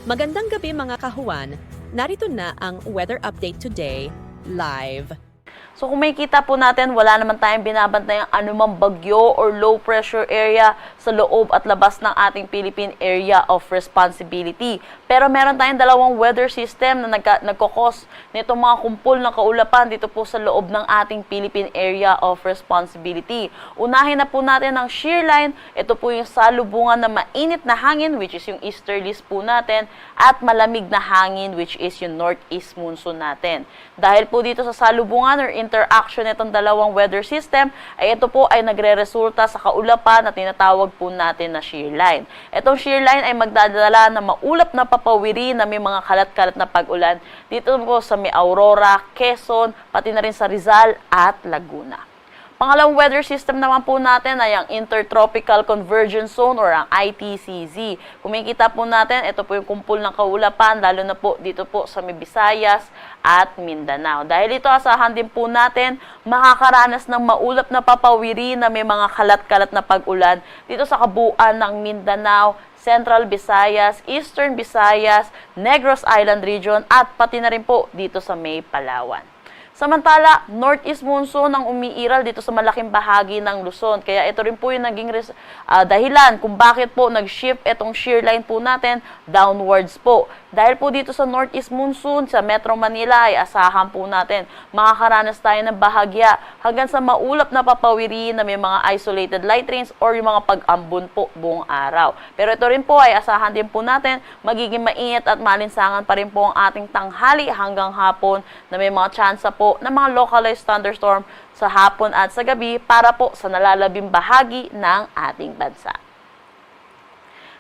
Magandang gabi mga kahuan. Narito na ang weather update today, live. So kung makikita po natin, wala naman tayong binabantayang anumang bagyo or low pressure area sa loob at labas ng ating Philippine Area of Responsibility. Pero meron tayong dalawang weather system na nagkakos nitong mga kumpul ng kaulapan dito po sa loob ng ating Philippine Area of Responsibility. Unahin na po natin ang shear line. Ito po yung salubungan na mainit na hangin, which is yung easterlies po natin, at malamig na hangin, which is yung northeast monsoon natin. Dahil po dito sa salubungan or interaction nitong dalawang weather system, ay ito po ay nagre-resulta sa kaulapan na tinatawag po natin na shear line. Itong shear line ay magdadala ng maulap na papawiri na may mga kalat-kalat na pag-ulan dito po sa may Aurora, Quezon, pati na rin sa Rizal at Laguna. Pangalawang weather system naman po natin ay ang Intertropical Convergence Zone or ang ITCZ. Kung makikita po natin, ito po yung kumpul ng kaulapan, lalo na po dito po sa may Visayas at Mindanao. Dahil ito, asahan din po natin makakaranas ng maulap na papawiri na may mga kalat-kalat na pag-ulan dito sa kabuuan ng Mindanao, Central Visayas, Eastern Visayas, Negros Island Region at pati na rin po dito sa may Palawan. Samantala, northeast monsoon ang umiiral dito sa malaking bahagi ng Luzon. Kaya ito rin po yung naging dahilan kung bakit po nag-shift itong shear line po natin downwards po. Dahil po dito sa northeast monsoon sa Metro Manila ay asahan po natin makakaranas tayo ng bahagya hanggang sa maulap na papawiri na may mga isolated light rains or yung mga pag-ambon po buong araw. Pero ito rin po ay asahan din po natin magiging mainit at malinsangan pa rin po ang ating tanghali hanggang hapon na may mga tsansa po na mga localized thunderstorm sa hapon at sa gabi para po sa nalalabing bahagi ng ating bansa.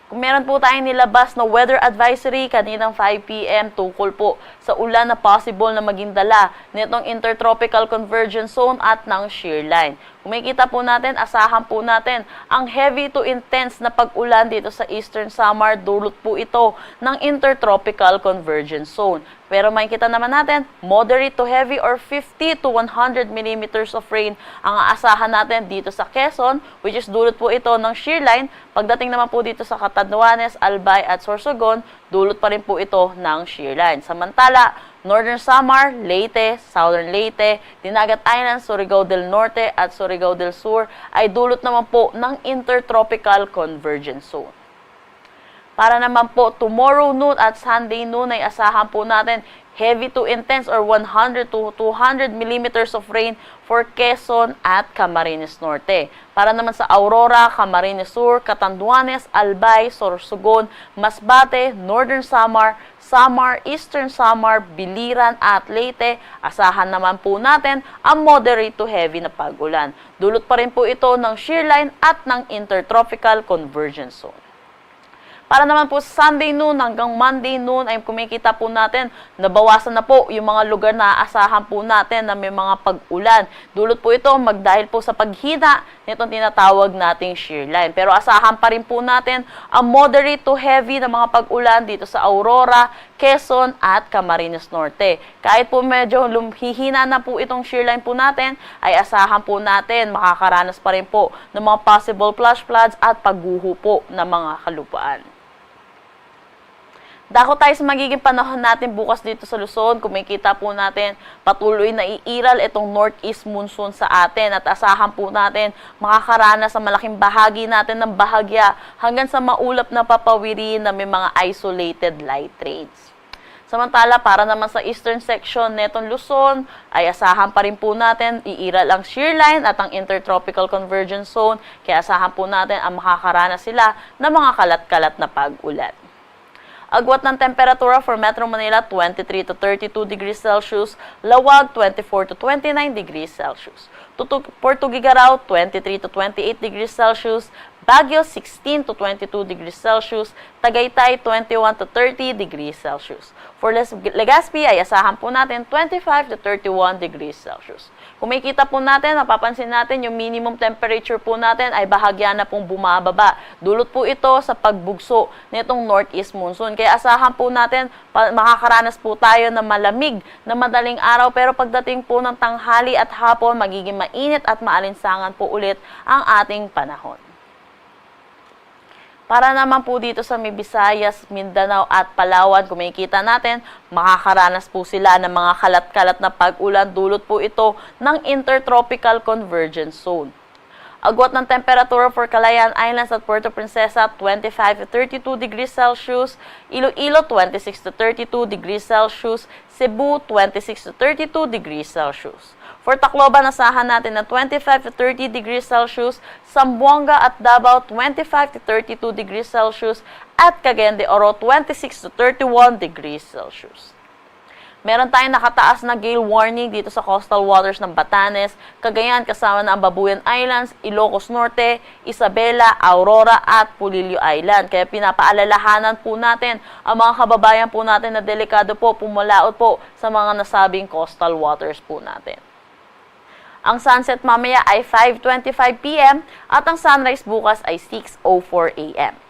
Kung meron po tayong nilabas na weather advisory kaninang 5 p.m. tungkol po sa ulan na possible na maging dala nitong Intertropical Convergence Zone at ng shear line. Kung makikita po natin, asahan po natin ang heavy to intense na pag-ulan dito sa Eastern Samar, dulot po ito ng Intertropical Convergence Zone. Pero makikita naman natin, moderate to heavy or 50 to 100 millimeters of rain ang aasahan natin dito sa Quezon, which is dulot po ito ng shear line. Pagdating naman po dito sa Catanduanes, Albay at Sorsogon, dulot pa rin po ito ng shear line. Samantala, Northern Samar, Leyte, Southern Leyte, Dinagat Island, Surigao del Norte at Surigao del Sur ay dulot naman po ng Intertropical Convergence Zone. Para naman po tomorrow noon at Sunday noon ay asahan po natin heavy to intense or 100 to 200 millimeters of rain for Quezon at Camarines Norte. Para naman sa Aurora, Camarines Sur, Catanduanes, Albay, Sorsogon, Masbate, Northern Samar, Samar, Eastern Samar, Biliran at Leyte, asahan naman po natin ang moderate to heavy na pag-ulan. Dulot pa rin po ito ng shear line at ng Intertropical Convergence Zone. Para naman po Sunday noon hanggang Monday noon ay kumikita po natin nabawasan na po yung mga lugar na aasahan po natin na may mga pag-ulan. Dulot po ito magdahil po sa paghina nitong tinatawag nating shear line. Pero asahan pa rin po natin ang moderate to heavy na mga pag-ulan dito sa Aurora, Quezon at Camarines Norte. Kahit po medyo hihina na po itong shear line po natin, ay asahan po natin makakaranas pa rin po ng mga possible flash floods at pagguho po ng mga kalupaan. Dako tayo sa magiging panahon natin bukas dito sa Luzon. Kung makikita po natin, patuloy na iiral itong northeast monsoon sa atin at asahan po natin makakaranas sa malaking bahagi natin ng bahagya hanggang sa maulap na papawiri na may mga isolated light rains. Samantala, para naman sa eastern section netong Luzon, ay asahan pa rin po natin iiral ang shear line at ang Intertropical Convergence Zone, kaya asahan po natin ang makakaranas sila ng mga kalat-kalat na pag-ulan. Agwat ng temperatura for Metro Manila, 23 to 32 degrees Celsius. Lawag, 24 to 29 degrees Celsius. For Tugigaraw, 23 to 28 degrees Celsius. Baguio, 16 to 22 degrees Celsius. Tagaytay, 21 to 30 degrees Celsius. For Legazpi, ay asahan po natin 25 to 31 degrees Celsius. Kung makikita po natin, napapansin natin yung minimum temperature po natin ay bahagya na pong bumababa. Dulot po ito sa pagbugso nitong northeast monsoon. Kaya asahan po natin, makakaranas po tayo ng malamig na madaling araw. Pero pagdating po ng tanghali at hapon, magiging mainit at maalinsangan po ulit ang ating panahon. Para naman po dito sa may Visayas, Mindanao at Palawan, kung makikita natin, makakaranas po sila ng mga kalat-kalat na pag-ulan. Dulot po ito ng Intertropical Convergence Zone. Agwat ng temperatura for Calayan Islands at Puerto Princesa, 25 to 32 degrees Celsius. Iloilo, 26 to 32 degrees Celsius. Cebu, 26 to 32 degrees Celsius. For Tacloban, asahan natin na 25 to 30 degrees Celsius. Zamboanga at Davao, 25 to 32 degrees Celsius. At Cagayan de Oro, 26 to 31 degrees Celsius. Meron tayong nakataas na gale warning dito sa coastal waters ng Batanes, Cagayan kasama na ang Babuyan Islands, Ilocos Norte, Isabela, Aurora at Pulilio Island. Kaya pinapaalalahanan po natin ang mga kababayan po natin na delikado po pumalaot po sa mga nasabing coastal waters po natin. Ang sunset mamaya ay 5:25 p.m. at ang sunrise bukas ay 6:04 a.m.